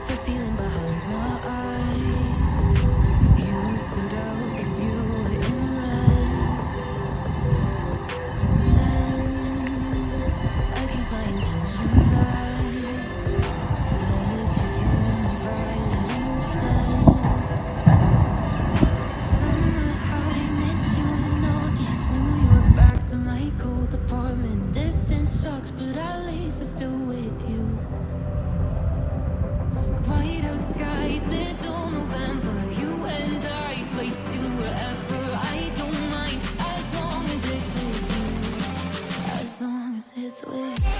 The feeling behind my eyes. You stood out 'cause you were in red. Then, against my intentions, I let you turn me violet instead. Summer high, met you in August, New York, back to my cold apartment. Distance sucks, but at least I'm still with you. White out skies, middle November. You and I, flights to wherever. I don't mind, as long as it's with you. As long as it's with you.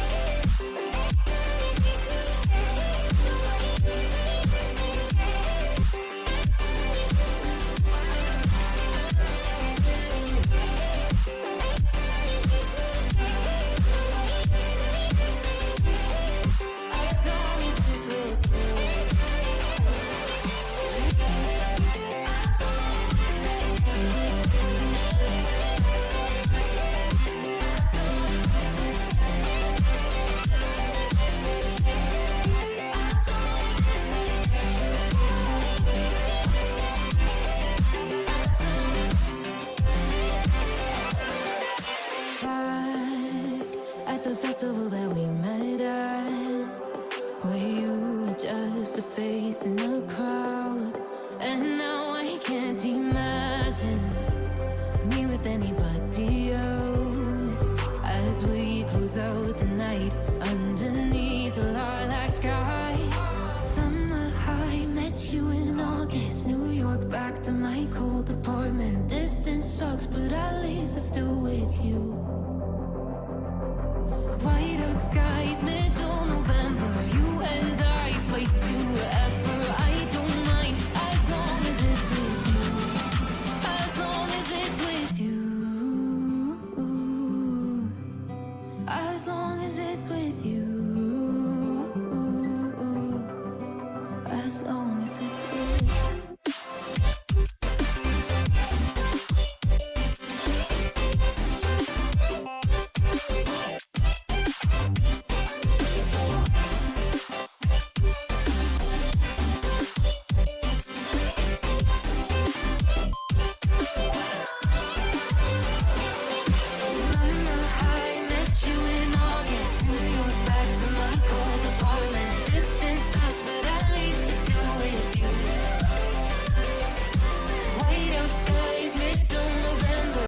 At the festival that we met at, where you were just a face in a crowd. And now I can't imagine me with anybody else. As we close out the night underneath the lilac sky. Summer high, met you in August, New York, back to my cold apartment. Distance sucks, but at least I'm still with you. White out skies, middle November. You and I, flights to wherever. I don't mind, as long as it's with you. As long as it's with you. As long as it's with you. As long as it's with you.